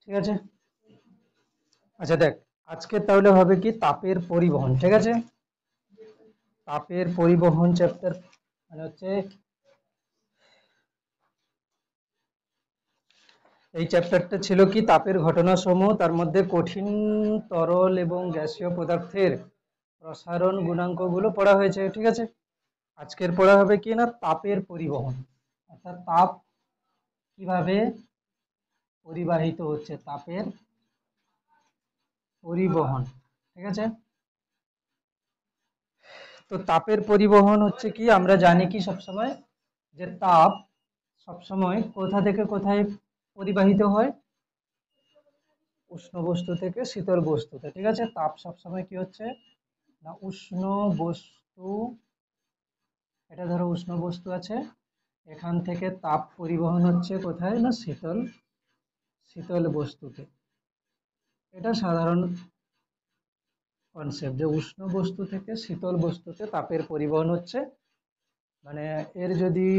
ঠিক আছে। আচ্ছা দেখ, আজকে তাহলে হবে কি তাপের পরিবহন, ঠিক আছে। তাপের পরিবহন চ্যাপ্টার মানে হচ্ছে এই চ্যাপ্টারটা ছিল কি তাপের ঘটনাসমূহ, তার মধ্যে কঠিন, তরল এবং গ্যাসীয় পদার্থের প্রসারণ গুণাঙ্কগুলো পড়া হয়েছে, ঠিক আছে। আজকের পড়া হবে কি না তাপের পরিবহন, অর্থাৎ তাপ কিভাবে পরিবাহিত হচ্ছে, তাপের পরিবহন, ঠিক আছে। তো তাপের পরিবহন হচ্ছে কি, আমরা জানি কি সবসময় যে তাপ সবসময় কোথা থেকে কোথায় পরিবাহিত হয়, উষ্ণ বস্তু থেকে শীতল বস্তুতে, ঠিক আছে। তাপ সবসময় কি হচ্ছে না উষ্ণ বস্তু, এটা ধরো উষ্ণ বস্তু আছে, এখান থেকে তাপ পরিবহন হচ্ছে কোথায় না শীতল শীতল বস্তুতে। এটা সাধারণ কনসেপ্ট যে উষ্ণ বস্তু থেকে শীতল বস্তুতে তাপের পরিবহন হচ্ছে, মানে এর যদি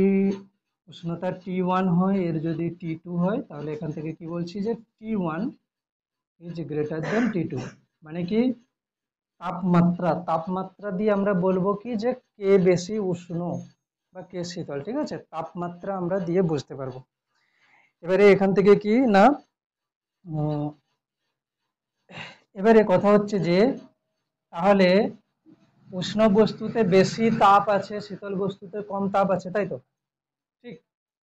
উষ্ণতা T1 হয়, এর যদি T2 হয়, তাহলে এখান থেকে কি বলছি যে T1 is greater than T2, মানে কি তাপমাত্রা, তাপমাত্রা দিয়ে আমরা বলবো কি যে কে বেশি উষ্ণ বা কে শীতল, ঠিক আছে। তাপমাত্রা আমরা দিয়ে বুঝতে পারবো। এবারে এখান থেকে কি না উম, এবারে কথা হচ্ছে যে তাহলে উষ্ণ বস্তুতে বেশি তাপ আছে, শীতল বস্তুতে কম তাপ আছে, তাই তো? ঠিক,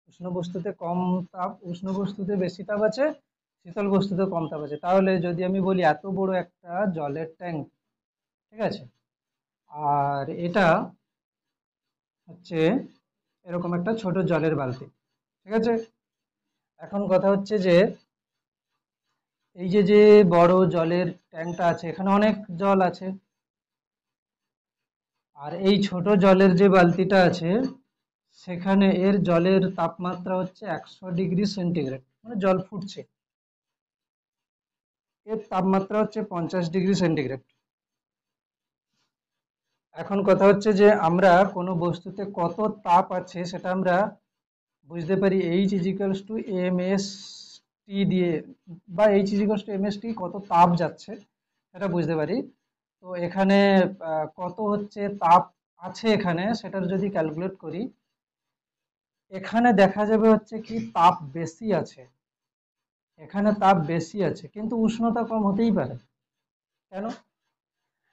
উষ্ণ বস্তুতে কম তাপ, উষ্ণ বস্তুতে বেশি তাপ আছে, শীতল বস্তুতে কম তাপ আছে। তাহলে যদি আমি বলি এত বড় একটা জলের ট্যাঙ্ক, ঠিক আছে, আর এটা হচ্ছে এরকম একটা ছোট জলের বালতি, ঠিক আছে। এখন কথা হচ্ছে যে এই যে যে বড় জলের ট্যাঙ্কটা আছে, এখানে অনেক জল আছে, আর এই ছোট জলের যে বালতিটা আছে সেখানে এর জলের তাপমাত্রা হচ্ছে 100 ডিগ্রি সেন্টিগ্রেড, মানে জল ফুটছে, এর তাপমাত্রা হচ্ছে 50 ডিগ্রি সেন্টিগ্রেড। এখন কথা হচ্ছে যে আমরা কোনো বস্তুতে কত তাপ আছে সেটা আমরা বুঝতে পারি H equals to M S T দিয়ে, বা H equals to M S T, কত তাপ যাচ্ছে সেটা বুঝতে পারি। তো এখানে কত হচ্ছে তাপ আছে এখানে সেটার যদি ক্যালকুলেট করি, এখানে দেখা যাবে হচ্ছে কি তাপ বেশি আছে, এখানে তাপ বেশি আছে কিন্তু উষ্ণতা কম হতেই পারে। কেন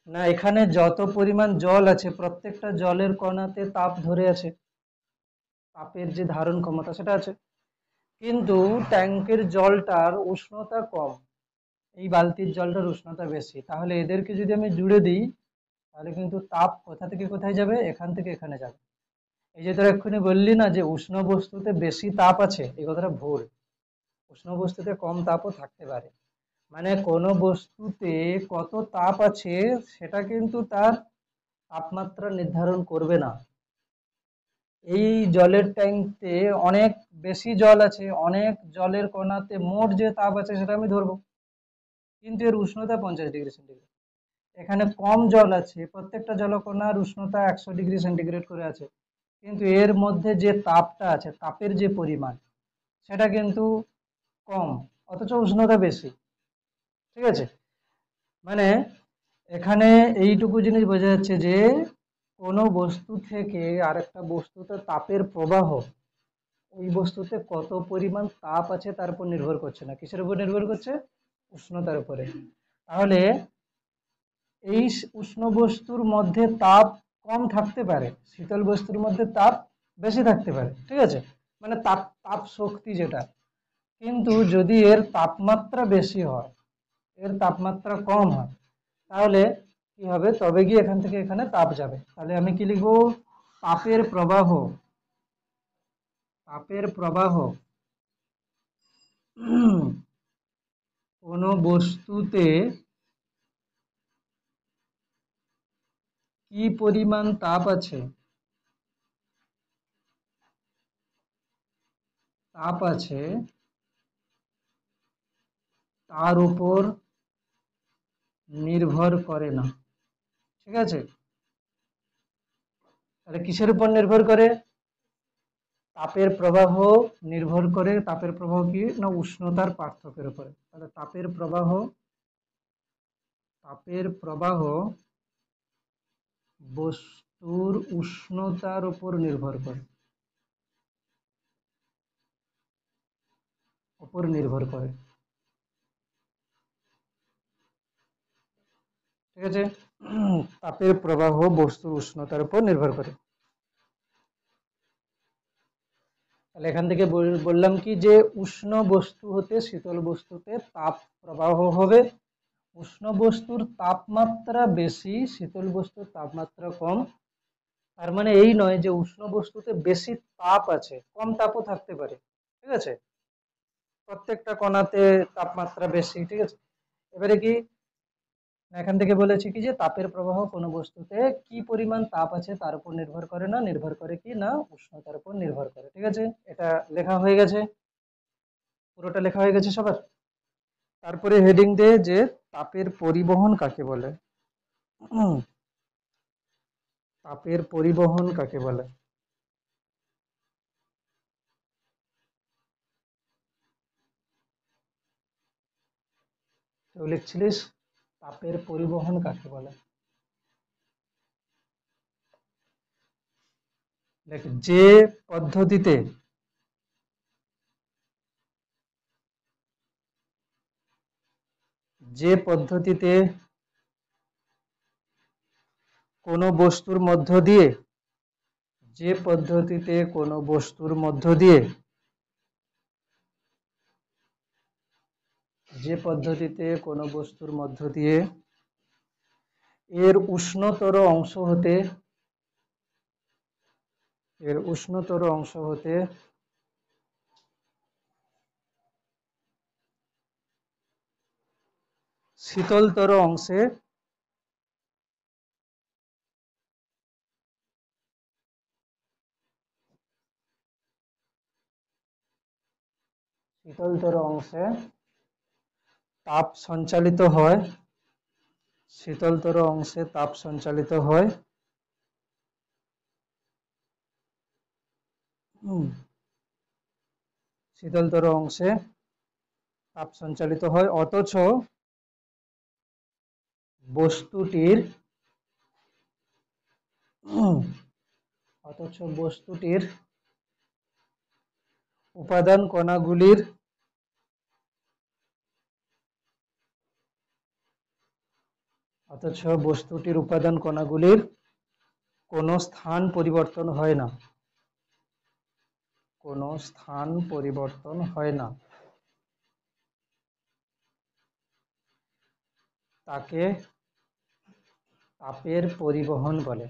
না, এখানে যত পরিমাণ জল আছে প্রত্যেকটা জলের কণাতে তাপ ধরে আছে, তাপের যে ধারণ ক্ষমতা সেটা আছে, কিন্তু ট্যাঙ্কের জলটার উষ্ণতা কম, এই বালতির জলটার উষ্ণতা বেশি। তাহলে এদেরকে যদি আমি জুড়ে দিই, তাহলে কিন্তু তাপ কোথা থেকে কোথায় যাবে, এখান থেকে এখানে যাবে। এই যে তোরা এক্ষুনি বললি না যে উষ্ণ বস্তুতে বেশি তাপ আছে, এই কথাটা ভুল। উষ্ণ বস্তুতে কম তাপও থাকতে পারে, মানে কোনো বস্তুতে কত তাপ আছে সেটা কিন্তু তার তাপমাত্রা নির্ধারণ করবে না। এই জলের ট্যাঙ্কে অনেক বেশি জল আছে, অনেক জলের কণাতে মোট যে তাপ আছে সেটা আমি ধরবো, কিন্তু এর উষ্ণতা 50 ডিগ্রি সেন্টিগ্রেড। এখানে কম জল আছে, প্রত্যেকটা জলকণার উষ্ণতা 100 ডিগ্রি সেন্টিগ্রেড করে আছে, কিন্তু এর মধ্যে যে তাপটা আছে, তাপের যে পরিমাণ সেটা কিন্তু কম, অথচ উষ্ণতা বেশি, ঠিক আছে। মানে এখানে এইটুকু জিনিস বোঝা যাচ্ছে যে কোনো বস্তু থেকে আরেকটা বস্তুতে তাপের প্রবাহ ওই বস্তুতে কত পরিমাণ তাপ আছে তার উপর নির্ভর করছে না, কিসের উপর নির্ভর করছে, উষ্ণতার উপরে। তাহলে এই উষ্ণ বস্তুর মধ্যে তাপ কম থাকতে পারে, শীতল বস্তুর মধ্যে তাপ বেশি থাকতে পারে, ঠিক আছে, মানে তাপ তাপ শক্তি যেটা। কিন্তু যদি এর তাপমাত্রা বেশি হয়, এর তাপমাত্রা কম হয়, তাহলে কি হবে, তবে গিয়ে এখান থেকে এখানে তাপ যাবে। তাহলে আমি কি লিখবো, তাপের প্রবাহ, তাপের প্রবাহ কোনো বস্তুতে কি পরিমাণ তাপ আছে, তাপ আছে তার উপর নির্ভর করে না, ঠিক আছে। তাহলে কিসের উপর নির্ভর করে, তাপের প্রবাহ নির্ভর করে, তাপের প্রবাহ কি না উষ্ণতার পার্থক্যের উপরে। তাহলে তাপের প্রবাহ বস্তুর উষ্ণতার উপর নির্ভর করে, ঠিক আছে। তাপের প্রবাহ বস্তুর উষ্ণতার উপর নির্ভর করে। তাহলে এখান থেকে বললাম কি যে উষ্ণ বস্তু হতে শীতল বস্তুতে তাপ প্রবাহ হবে, উষ্ণ বস্তুর তাপমাত্রা বেশি, শীতল বস্তুর তাপমাত্রা কম। তার মানে এই নয় যে উষ্ণ বস্তুতে বেশি তাপ আছে, কম তাপও থাকতে পারে, ঠিক আছে। প্রত্যেকটা কণাতে তাপমাত্রা বেশি, ঠিক আছে। এবারে কি এখান থেকে বলেছি কি যে তাপের প্রবাহ কোনো বস্তুতে কি পরিমাণ তাপ আছে তার উপর নির্ভর করে না, নির্ভর করে কি না উষ্ণতার উপর নির্ভর করে, ঠিক আছে। এটা লেখা হয়ে গেছে, পুরোটা লেখা হয়ে গেছে সবার। তারপরে হেডিং দে যে তাপের পরিবহন কাকে বলে। তাপের পরিবহন কাকে বলে? তো লিখছিলিস তাপের পরিবহন কাকে বলে। দেখ, পদ্ধতিতে যে পদ্ধতিতে কোনো বস্তুর মধ্য দিয়ে যে পদ্ধতিতে কোনো বস্তুর মধ্য দিয়ে যে পদ্ধতিতে কোনো বস্তুর মধ্য দিয়ে এর উষ্ণতর অংশ হতে শীতলতর অংশে তাপ সঞ্চালিত হয়, শীতলতর অংশে তাপ সঞ্চালিত হয়, শীতলতর অংশে তাপ সঞ্চালিত হয়, অথচ বস্তুটির উপাদান কণাগুলির কোনো স্থান পরিবর্তন হয় না, তাকে তাপের পরিবহন বলে।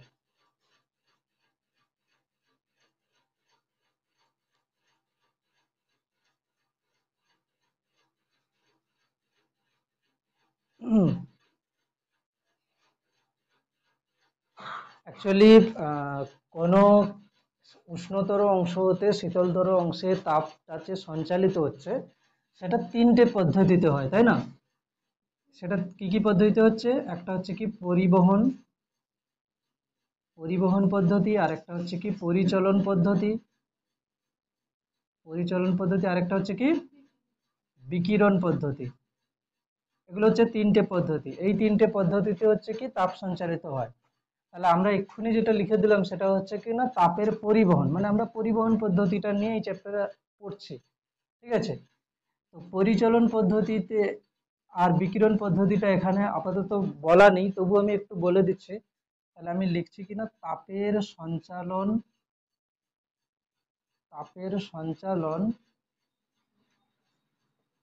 অ্যাকচুয়ালি কোনো উষ্ণতর অংশ হতে শীতলতর অংশে তাপটা যে সঞ্চালিত হচ্ছে সেটা তিনটে পদ্ধতিতে হয়, তাই না। সেটা কি কি পদ্ধতিতে হচ্ছে? একটা হচ্ছে কি পরিবহন পদ্ধতি, আর একটা হচ্ছে কি পরিচলন পদ্ধতি, আরেকটা হচ্ছে কি বিকিরণ পদ্ধতি। এগুলো হচ্ছে তিনটে পদ্ধতি, এই তিনটে পদ্ধতিতে হচ্ছে কি তাপ সঞ্চালিত হয়। তাহলে আমরা এক্ষুনি যেটা লিখে দিলাম সেটা হচ্ছে কি না তাপের পরিবহন, মানে আমরা পরিবহন পদ্ধতিটা নিয়ে এই চ্যাপ্টারে পড়ছি, ঠিক আছে। তো পরিচলন পদ্ধতিতে আর বিকিরণ পদ্ধতিটা এখানে আপাতত বলা নেই, তবু আমি একটু বলে দিচ্ছি। তাহলে আমি লিখছি কিনা তাপের সঞ্চালন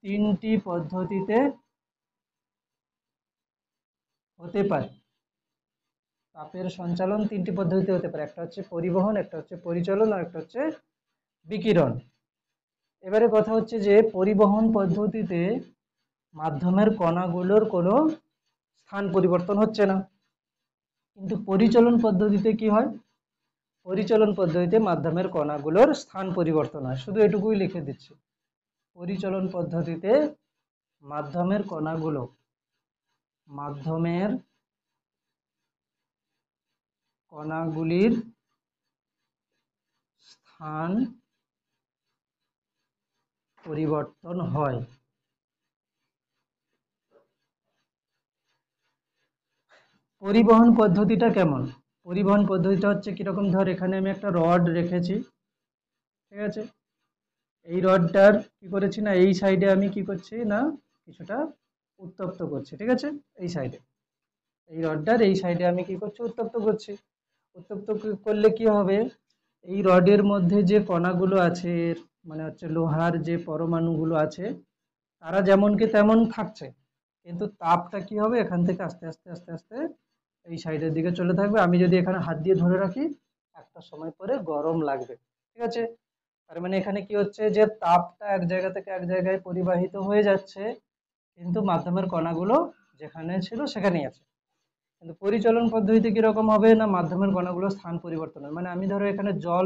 তিনটি পদ্ধতিতে হতে পারে। একটা হচ্ছে পরিবহন, একটা হচ্ছে পরিচলন, আর একটা হচ্ছে বিকিরণ। এবারে কথা হচ্ছে যে পরিবহন পদ্ধতিতে মাধ্যমের কণাগুলোর কোনো স্থান পরিবর্তন হচ্ছে না, কিন্তু পরিচলন পদ্ধতিতে কি হয়? পরিচলন পদ্ধতিতে মাধ্যমের কণাগুলোর স্থান পরিবর্তন হয়। শুধু এটুকুই লিখে দিচ্ছি, পরিচলন পদ্ধতিতে মাধ্যমের কণাগুলির স্থান পরিবর্তন হয়। পরিবহন পদ্ধতিটা কেমন? পরিবহন পদ্ধতিটা হচ্ছে কিরকম, ধর এখানে আমি একটা রড রেখেছি, ঠিক আছে, এই রডটার কি করেছি না, এই সাইডে আমি কি করছি না কিছুটা উত্তপ্ত করছি, ঠিক আছে, এই সাইডে, এই রডটার এই সাইডে আমি কি করছি, উত্তপ্ত করছি। উত্তপ্ত করলে কি হবে, এই রডের মধ্যে যে কণাগুলো আছে, মানে হচ্ছে লোহার যে পরমাণুগুলো আছে, তারা যেমন কি তেমন থাকছে, কিন্তু তাপটা কি হবে, এখান থেকে আস্তে আস্তে আস্তে আস্তে এই সাইডের দিকে চলে থাকবে। আমি যদি এখানে হাত দিয়ে ধরে রাখি, একটা সময় পরে গরম লাগবে, ঠিক আছে। তার মানে এখানে কি হচ্ছে, যে তাপটা এক জায়গা থেকে এক জায়গায় পরিবাহিত হয়ে যাচ্ছে, কিন্তু মাধ্যমের কণাগুলো যেখানে ছিল সেখানেই আছে। কিন্তু পরিচলন পদ্ধতিতে কিরকম হবে না, মাধ্যমের কণাগুলো স্থান পরিবর্তন হয়। মানে আমি ধরো এখানে জল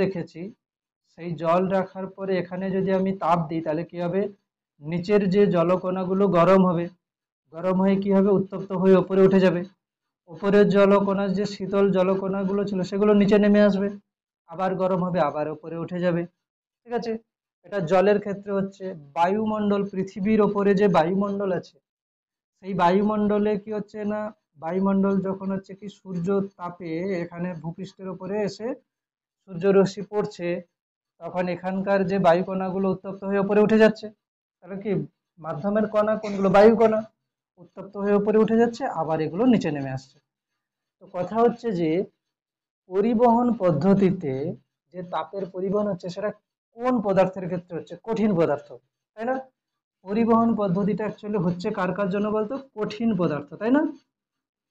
রেখেছি, সেই জল রাখার পরে এখানে যদি আমি তাপ দিই, তাহলে কি হবে, নিচের যে জলকণাগুলো গরম হবে, গরম হয়ে কি হবে, উত্তপ্ত হয়ে ওপরে উঠে যাবে। উপরের জলকণার যে শীতল জলকণাগুলো ছিল সেগুলো নিচে নেমে আসবে, আবার গরম হবে, আবার ওপরে উঠে যাবে, ঠিক আছে। এটা জলের ক্ষেত্রে হচ্ছে। বায়ুমণ্ডল, পৃথিবীর ওপরে যে বায়ুমণ্ডল আছে, সেই বায়ুমণ্ডলে কি হচ্ছে না, বায়ুমণ্ডল যখন হচ্ছে কি সূর্য তাপে এখানে ভূপৃষ্ঠের উপরে এসে সূর্যরশ্মি পড়ছে, তখন এখানকার যে বায়ু কণাগুলো উত্তপ্ত হয়ে উপরে উঠে যাচ্ছে। তাহলে কি, মাধ্যমের কণা কোনগুলো, বায়ু কণা, উত্তপ্ত হয়ে উপরে উঠে যাচ্ছে, আবার এগুলো নিচে নেমে আসছে। তো কথা হচ্ছে যে পরিবহন পদ্ধতিতে যে তাপের পরিবহন হচ্ছে, সেটা কোন পদার্থের ক্ষেত্রে হচ্ছে, কঠিন পদার্থ, তাই না। পরিবহন পদ্ধতিটা অ্যাকচুয়ালি হচ্ছে কার কার জন্য বলতো, কঠিন পদার্থ, তাই না।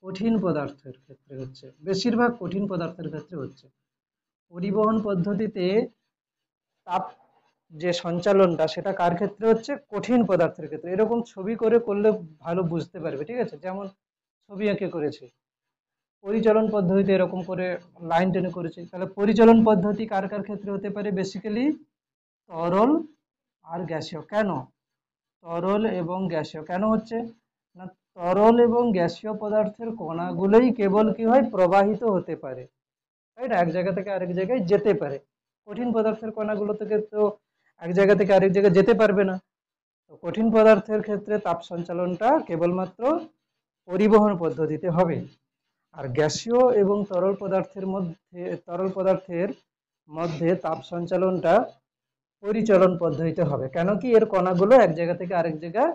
কঠিন পদার্থের ক্ষেত্রে হচ্ছে, বেশিরভাগ কঠিন পদার্থের ক্ষেত্রে হচ্ছে পরিবহন পদ্ধতিতে তাপ যে সঞ্চালনটা, সেটা কার ক্ষেত্রে হচ্ছে, কঠিন পদার্থের ক্ষেত্রে। এরকম ছবি করে করলে ভালো বুঝতে পারবে, ঠিক আছে, যেমন ছবি এঁকে করেছি। পরিচালন পদ্ধতিতে এরকম করে লাইন টেনে করেছি, তাহলে পরিচালন পদ্ধতি কার কার ক্ষেত্রে হতে পারে, বেসিক্যালি তরল আর গ্যাসীয়। কেন তরল এবং গ্যাসীয় কেন হচ্ছে না, তরল এবং গ্যাসীয় পদার্থের কণাগুলোই কেবল কি হয়, প্রবাহিত হতে পারে, তাই না, এক জায়গা থেকে আরেক জায়গায় যেতে পারে। কঠিন পদার্থের কণাগুলো থেকে তো এক জায়গা থেকে আরেক জায়গায় যেতে পারবে না। তো কঠিন পদার্থের ক্ষেত্রে তাপ সঞ্চালনটা কেবলমাত্র পরিবহন পদ্ধতিতে হবে। আর গ্যাসীয় এবং তরল পদার্থের মধ্যে তাপ সঞ্চালনটা পরিচলন পদ্ধতিতে হবে। কেন কি, এর কণাগুলো এক জায়গা থেকে আরেক জায়গায়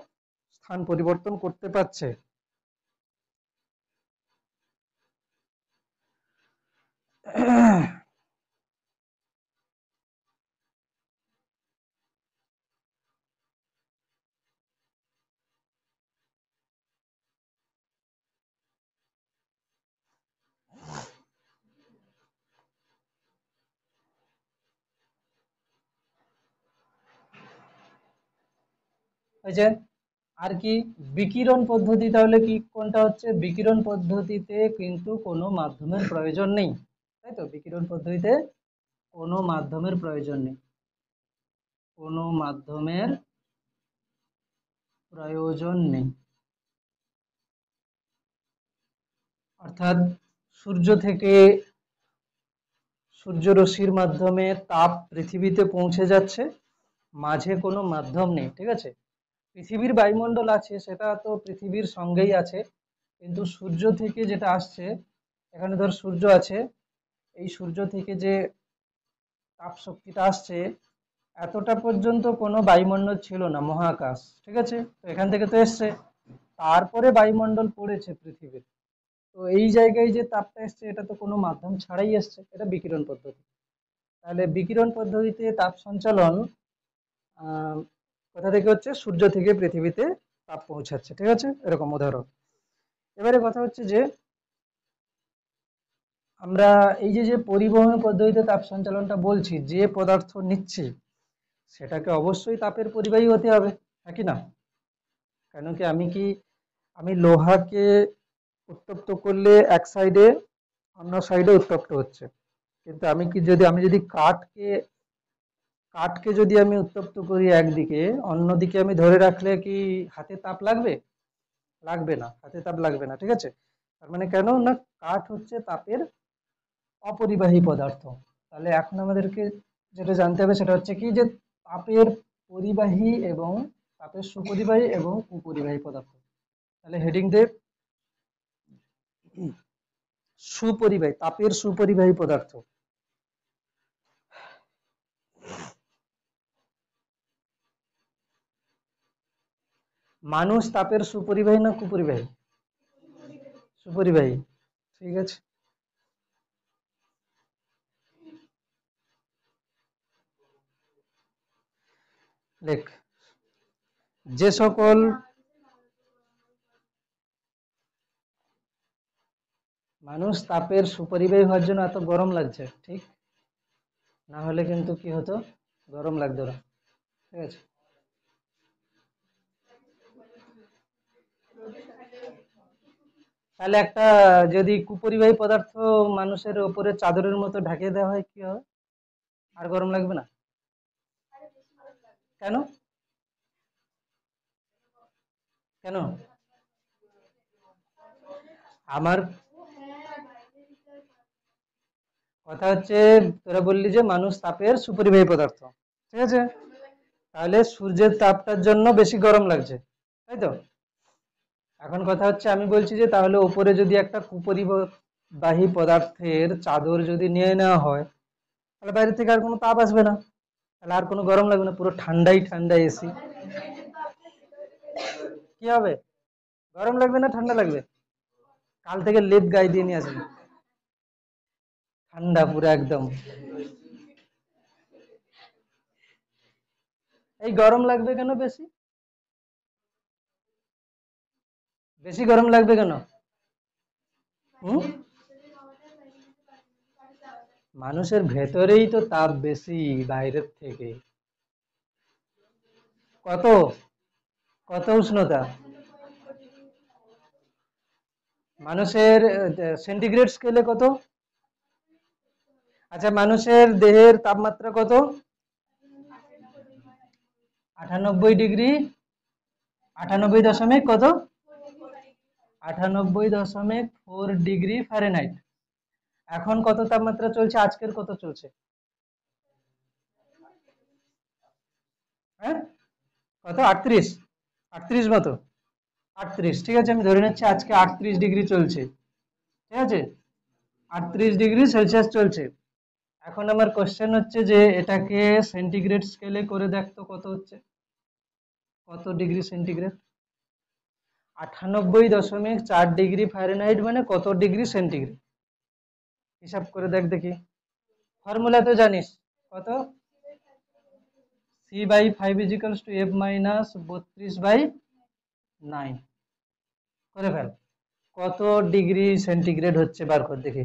স্থান পরিবর্তন করতে পারছে। ওই যে আর কি, বিকিরণ পদ্ধতি, তাহলে কি কোনটা হচ্ছে, বিকিরণ পদ্ধতিতে কিন্তু কোনো মাধ্যমের প্রয়োজন নেই, তাই তো, বিকিরণ পদ্ধতিতে কোনো মাধ্যমের প্রয়োজন নেই, কোনো মাধ্যমের প্রয়োজন নেই। অর্থাৎ সূর্য থেকে সূর্যরশ্মির মাধ্যমে তাপ পৃথিবীতে পৌঁছে যাচ্ছে, মাঝে কোনো মাধ্যম নেই, ঠিক আছে। পৃথিবীর বায়ুমণ্ডল আছে, সেটা তো পৃথিবীর সঙ্গেই আছে, কিন্তু সূর্য থেকে যেটা আসছে, এখানে ধর সূর্য আছে, এই সূর্য থেকে যে তাপ শক্তিটা আসছে, এতটা পর্যন্ত কোনো বায়ুমণ্ডল ছিল না, মহাকাশ, ঠিক আছে, তো এখান থেকে তো এসছে, তারপরে বায়ুমণ্ডল পড়েছে পৃথিবীর। তো এই জায়গায় যে তাপটা এসছে, এটা তো কোনো মাধ্যম ছাড়াই এসছে, এটা বিকিরণ পদ্ধতি। তাহলে বিকিরণ পদ্ধতিতে তাপ সঞ্চালন আহ কোথা থেকে হচ্ছে, সূর্য থেকে পৃথিবীতে তাপ পৌঁছাচ্ছে, ঠিক আছে, এরকম উদাহরণ। এবারে কথা হচ্ছে যে আমরা এই যে যে পরিবহন পদ্ধতিতে তাপ সঞ্চালনটা বলছি, যে পদার্থ নিচ্ছি সেটাকে অবশ্যই তাপের পরিবাহী হতে হবে, নাকি না। কেন কি, আমি লোহাকে উত্তপ্ত করলে এক সাইডে, অন্য সাইডে উত্তপ্ত হচ্ছে, কিন্তু আমি যদি কাঠকে যদি আমি উত্তপ্ত করি একদিকে, অন্যদিকে আমি ধরে রাখলে কি হাতে তাপ লাগবে, লাগবে না, হাতে তাপ লাগবে না, ঠিক আছে। তার মানে কেন না, কাঠ হচ্ছে তাপের অপরিবাহী পদার্থ। তাহলে এখন আমাদেরকে যেটা জানতে হবে সেটা হচ্ছে কি যে তাপের পরিবাহী এবং তাপের সুপরিবাহী এবং কুপরিবাহী পদার্থ। তাহলে হেডিং দে সুপরিবাহী, তাপের সুপরিবাহী পদার্থ। মানুষ তাপের সুপরিবাহী না কুপরিবাহী? সুপরিবাহী। ঠিক আছে। দেখ, যে সকল মানুষ তাপের সুপরিবাহী হওয়ার জন্য এত গরম লাগছে, ঠিক না হলে কিন্তু কি হতো, গরম লাগতো না। ঠিক আছে। তাহলে একটা যদি কুপরিবাহী পদার্থ মানুষের উপরে চাদরের মতো ঢাকিয়ে দেওয়া হয় কি হবে? আর গরম লাগবে না? কেন? কেন? আমার কথা হচ্ছে, তোরা বললি যে মানুষ তাপের সুপরিবাহী পদার্থ, ঠিক আছে, তাহলে সূর্যের তাপটার জন্য বেশি গরম লাগছে, তাই তো? এখন কথা হচ্ছে আমি বলছি যে তাহলে উপরে যদি একটা কুপরিবাহী পদার্থের চাদর যদি নিয়ে নেওয়া হয়, তাহলে বাইরে থেকে আর কোনো তাপ আসবে না, তাহলে আর কোনো গরম লাগবে না, পুরো ঠান্ডাই ঠান্ডা এসি। কি হবে? গরম লাগবে না ঠান্ডা লাগবে? কাল থেকে লেপ গায়ে দিয়ে নিয়ে আসবে, ঠান্ডা পুরো একদম। এই গরম লাগবে কেন বেশি? বেশি গরম লাগবে কেন? হুম? মানুষের ভেতরেই তো তাপ বেশি বাইরের থেকে। কত? কত উষ্ণতা? মানুষের সেন্টিগ্রেড স্কেলে কত? আচ্ছা, মানুষের দেহের তাপমাত্রা কত? 98 ডিগ্রি, 98 দশমিক কত? 98.4 ডিগ্রি ফারেনহাইট। এখন কত তাপমাত্রা চলছে, আজকের কত চলছে? হ্যাঁ, কত? 38? 38 মতো? 38, ঠিক আছে, আমি ধরে নিচ্ছি আজকে 38 ডিগ্রি চলছে, ঠিক আছে, 38 ডিগ্রি সেলসিয়াস চলছে। এখন আমার কোশ্চেন হচ্ছে যে এটাকে সেন্টিগ্রেড স্কেলে করে দেখতো কত হচ্ছে, কত ডিগ্রি সেন্টিগ্রেড? 98.4 ডিগ্রি ফারেনহাইট মানে কত ডিগ্রি সেন্টিগ্রেড? হিসাব করে দেখ দেখি। ফর্মুলা তো জানিস, কত? C/5 = F - 32/9 করে ফেল। কত ডিগ্রি সেন্টিগ্রেড হচ্ছে বার কর দেখি।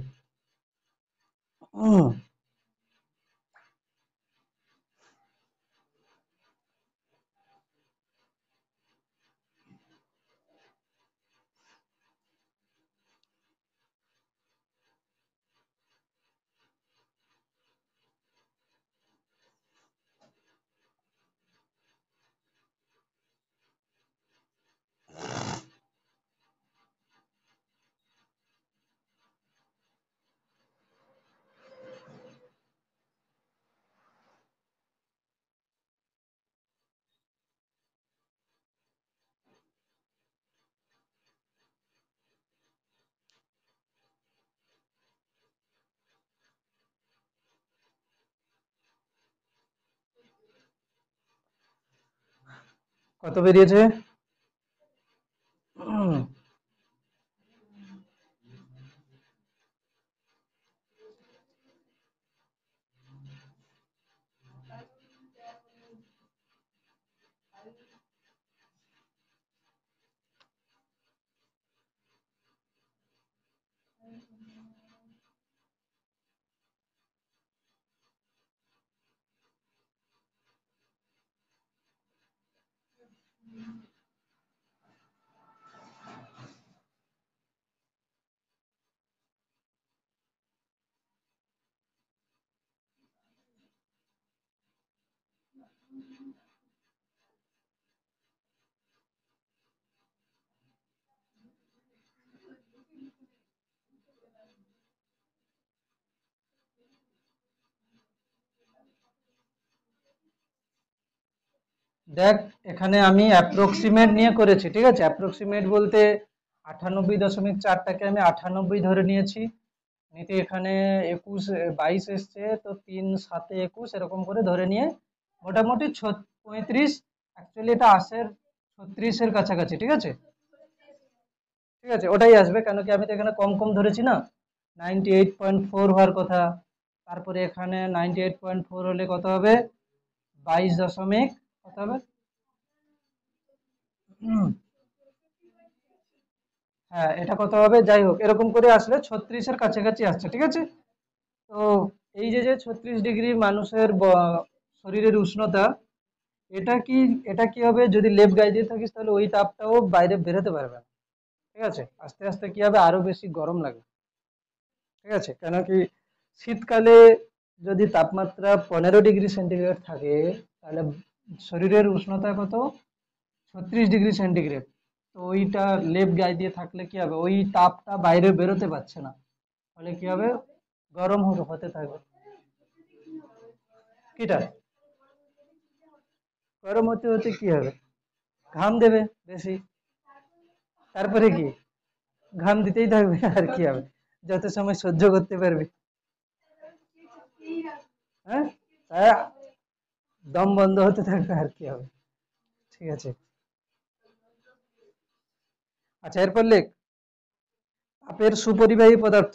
কত বেরিয়েছে? দেখ, এখানে আমি অ্যাপ্রক্সিমেট নিয়ে করেছি, ঠিক আছে? অ্যাপ্রক্সিমেট বলতে 98.4টাকে আমি 98 ধরে নিয়েছি, নিতে এখানে 22 এসছে, তো 3 7 21 এরকম করে ধরে নিয়ে মোটামুটি 35, অ্যাকচুয়ালি এটা আসে 36-এর কাছাকাছি, ঠিক আছে? ঠিক আছে, ওটাই আসবে, কেন কি আমি তো এখানে কম কম ধরেছি না। 98.4 হওয়ার কথা, তারপরে এখানে 98.4 হলে কত হবে? 22 দশমিক কত হবে? হ্যাঁ, এটা কত হবে? যাই হোক, এরকম করে আসলে 36-এর কাছাকাছি আসছে, ঠিক আছে? তো এই যে যে 36 ডিগ্রি মানুষের শরীরের উষ্ণতা, এটা কি এটা কি হবে যদি লেপ গায়ে দিয়ে থাকিস, তাহলে ওই তাপটাও বাইরে বেরোতে পারবে না, ঠিক আছে? আস্তে আস্তে কি হবে, আরো বেশি গরম লাগবে, ঠিক আছে? কেন কি শীতকালে যদি তাপমাত্রা 15 ডিগ্রি সেন্টিগ্রেড থাকে, তাহলে শরীরের উষ্ণতা কত? 36 ডিগ্রি সেন্টিগ্রেড। তো ওইটা লেপ গায়ে দিয়ে থাকলে কি হবে, ওই তাপটা বাইরে বেরোতে পারছে না, ফলে কি হবে, গরম হতে থাকবে। কিটা গরম হতে হতে কি হবে, ঘাম দেবে বেশি, তারপরে কি, ঘাম দিতেই থাকবে, আর কি হবে, যত সময় সহ্য করতে পারবে। হ্যাঁ, তাই দম বন্ধ হতে থাকবে, আর কি হবে, ঠিক আছে? আচ্ছা, এরপর লেখ, তাপের সুপরিবাহী পদার্থ।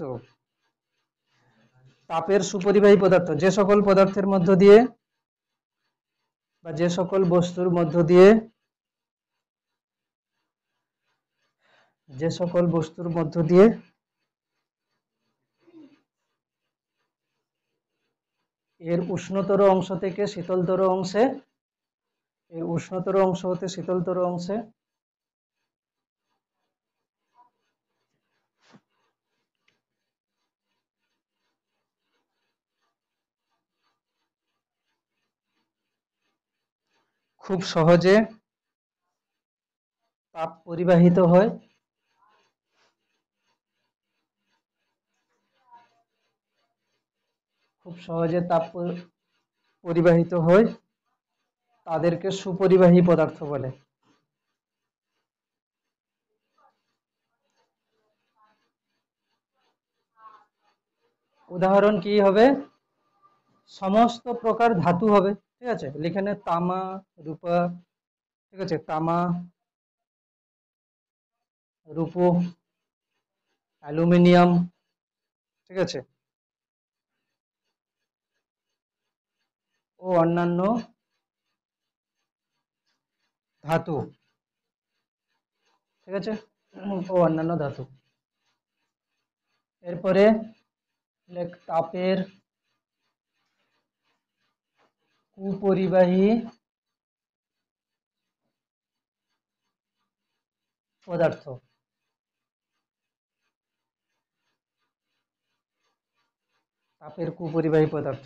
তাপের সুপরিবাহী পদার্থ যে সকল পদার্থের মধ্য দিয়ে বা যে সকল বস্তুর মধ্য দিয়ে, যে সকল বস্তুর মধ্য দিয়ে এর উষ্ণতর অংশ থেকে শীতলতর অংশে, এর উষ্ণতর অংশ হতে শীতলতর অংশে খুব সহজে তাপ পরিবাহিত হয়, খুব সহজে তাপ পরিবাহিত হয়, তাদেরকে সুপরিবাহী পদার্থ বলে। উদাহরণ কি হবে? সমস্ত প্রকার ধাতু হবে, ঠিক আছে? এখানে তামা, রূপা, ঠিক আছে, তামা, রূপো, অ্যালুমিনিয়াম, ঠিক আছে, ও অন্যান্য ধাতু, ঠিক আছে, ও অন্যান্য ধাতু। এরপরে তাপের কুপরিবাহী পদার্থ। তাপের কুপরিবাহী পদার্থ,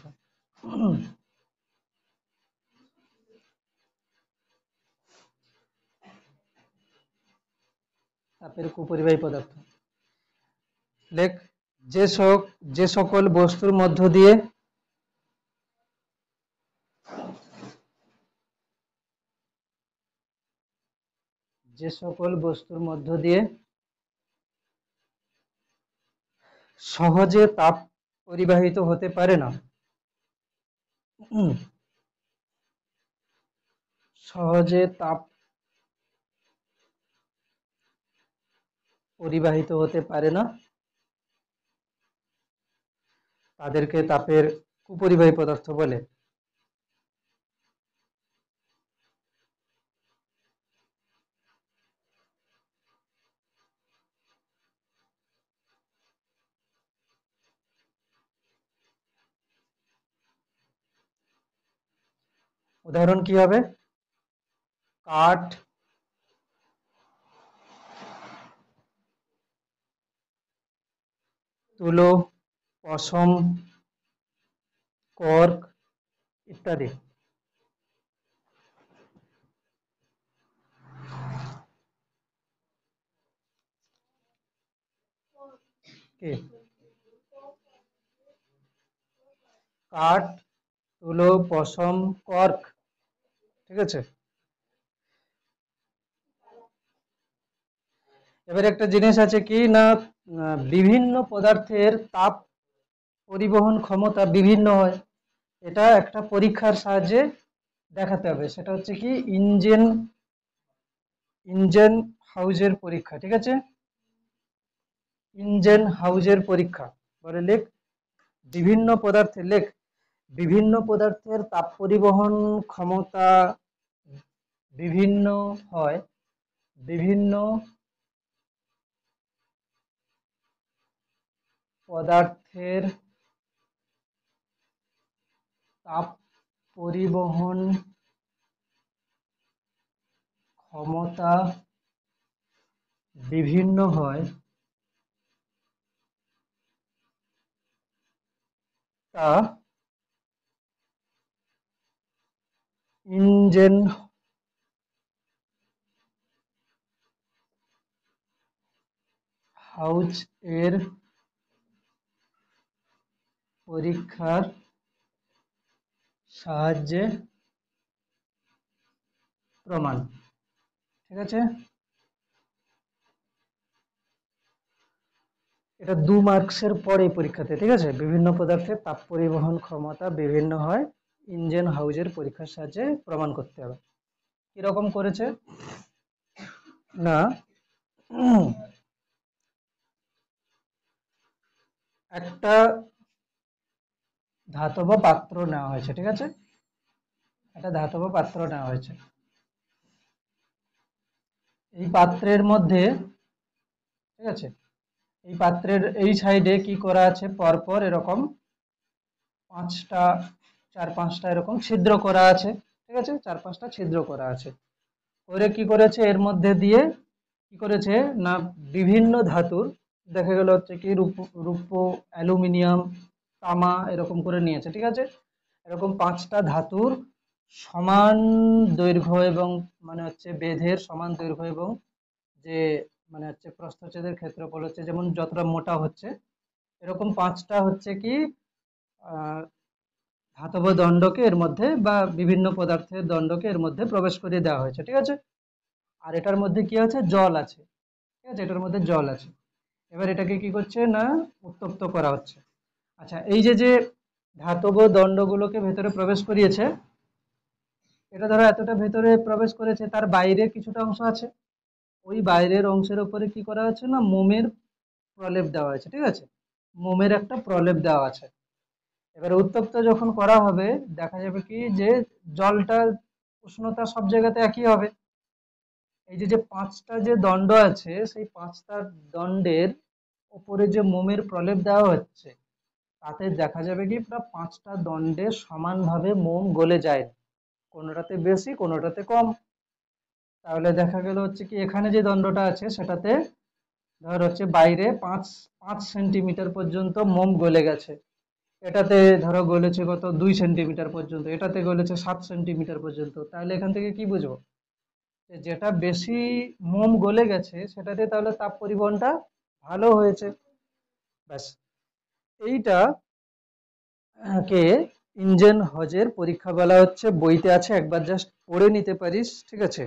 তাপের কুপরিবাহী পদার্থ। লেখ, যে যে সকল বস্তুর মধ্য দিয়ে যে সকল বস্তুর মধ্য দিয়ে সহজে তাপ পরিবাহিত হতে পারে না, সহজে তাপ পরিবাহিত হতে পারে না, তাদেরকে তাপের কুপরিবাহী পদার্থ বলে। উদাহরণ কি হবে? কাঠ, তুলো, পশম, কর্ক ইত্যাদি। কি? কাঠ, তুলো, পশম, কর্ক, ঠিক আছে? এবার একটা জিনিস আছে কি না, বিভিন্ন পদার্থের তাপ পরিবহন ক্ষমতা বিভিন্ন হয়। এটা একটা পরীক্ষার সাহায্যে দেখাতে হবে, সেটা হচ্ছে কি ইঞ্জেন ইঞ্জেন হাউজের পরীক্ষা, ঠিক আছে। ইঞ্জেন হাউজের পরীক্ষা বলে লেখ বিভিন্ন পদার্থের লেখ বিভিন্ন পদার্থের তাপ পরিবহন ক্ষমতা বিভিন্ন হয়। বিভিন্ন পদার্থের তাপ পরিবহন ক্ষমতা বিভিন্ন হয়, তা ইঞ্জেন হাউজ এর পরীক্ষার সাহায্যে প্রমাণ, ঠিক আছে। এটা 2 মার্কসের পরে পরীক্ষাতে, ঠিক আছে। বিভিন্ন পদার্থের তাপ পরিবহন ক্ষমতা বিভিন্ন হয়, ইঞ্জেন হাউজের পরীক্ষার সাহায্যে প্রমাণ করতে হবে। কিরকম করেছে না, একটা ধাতব পাত্র নেওয়া হয়েছে, ঠিক আছে। একটা ধাতব পাত্র নেওয়া হয়েছে। এই পাত্রের মধ্যে, ঠিক আছে, এই পাত্রের এই সাইডে কি করা আছে, পরপর এরকম 5টা 4-5টা এরকম ছিদ্র করা আছে, ঠিক আছে। 4-5টা ছিদ্র করা আছে, করে কি করেছে এর মধ্যে দিয়ে কি করেছে না, বিভিন্ন ধাতুর দেখা গেল হচ্ছে কি রূপ অ্যালুমিনিয়াম তামা এরকম করে নিয়েছে, ঠিক আছে। এরকম 5টা ধাতুর সমান দৈর্ঘ্য এবং মানে হচ্ছে বেধের সমান দৈর্ঘ্য এবং যে মানে হচ্ছে প্রস্থচ্ছেদের ক্ষেত্রফল হচ্ছে যেমন যতটা মোটা হচ্ছে, এরকম 5টা হচ্ছে কি আহ ধাতব দণ্ডকে এর মধ্যে বা বিভিন্ন পদার্থের দণ্ডকে এর মধ্যে প্রবেশ করিয়ে দেওয়া হয়েছে, ঠিক আছে। আর এটার মধ্যে কি আছে, জল আছে, ঠিক আছে, এটার মধ্যে জল আছে। এবার এটাকে কি করছে না, উত্তপ্ত করা হচ্ছে। আচ্ছা, এই যে যে ধাতব দণ্ডগুলোকে ভেতরে প্রবেশ করিয়েছে, এটা ধরো এতটা ভেতরে প্রবেশ করেছে, তার বাইরে কিছুটা অংশ আছে, ওই বাইরের অংশের উপরে কি করা হচ্ছে না, মোমের প্রলেপ দেওয়া আছে, ঠিক আছে। মোমের একটা প্রলেপ দেওয়া আছে। এবার উত্তপ্ত যখন করা হবে, দেখা যাবে কি যে জলটার উষ্ণতা সব জায়গাতে একই হবে। এই যে যে 5টা যে দণ্ড আছে, সেই 5টা দণ্ডের উপরে যে মোমের প্রলেপ দেওয়া হচ্ছে, তাতে দেখা যাবে কি পুরো 5টা দণ্ডে সমানভাবে মোম গলে যায়, কোনোটাতে বেশি কোনোটাতে কম। তাহলে দেখা গেল হচ্ছে কি এখানে যে দণ্ডটা আছে সেটাতে ধর হচ্ছে বাইরে 5 সেন্টিমিটার পর্যন্ত মোম গলে গেছে, এটাতে ধরো গলেছে কত 2 সেন্টিমিটার পর্যন্ত, এটাতে গলেছে 7 সেন্টিমিটার পর্যন্ত। তাহলে এখান থেকে কি বুঝবো, যে যেটা বেশি মোম গলে গেছে সেটাতে তাহলে তাপ পরিবহনটা ভালো হয়েছে। ব্যাস, এইটা কে ইঞ্জেন হজের পরীক্ষা বলা হচ্ছে। বইতে আছে, একবার জাস্ট পড়ে নিতে পারিস, ঠিক আছে।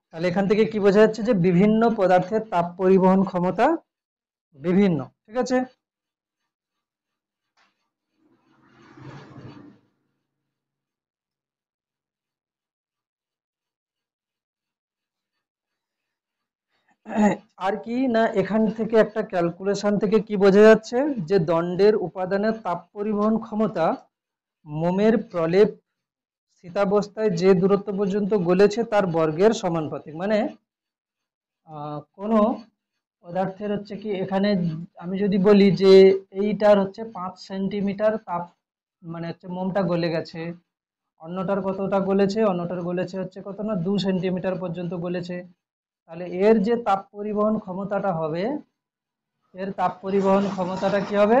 তাহলে এখান থেকে কি বোঝা যাচ্ছে যে বিভিন্ন পদার্থের তাপ পরিবহন ক্ষমতা বিভিন্ন, ঠিক আছে। আর কি না, এখান থেকে একটা ক্যালকুলেশন থেকে কি বোঝা যাচ্ছে যে দণ্ডের উপাদানের তাপ পরিবহন ক্ষমতা মোমের প্রলেপ স্থিতাবস্থায় যে দূরত্ব পর্যন্ত গলেছে তার বর্গের সমানুপাতিক। মানে কোনো পদার্থের হচ্ছে কি এখানে আমি যদি বলি যে এইটার হচ্ছে 5 সেন্টিমিটার তাপ মানে হচ্ছে মোমটা গলে গেছে, অন্যটার কতটা গলেছে, অন্যটার গলেছে হচ্ছে কত না 2 সেন্টিমিটার পর্যন্ত গলেছে, তাহলে এর যে তাপ পরিবহন ক্ষমতাটা হবে, এর তাপ পরিবহন ক্ষমতাটা কি হবে,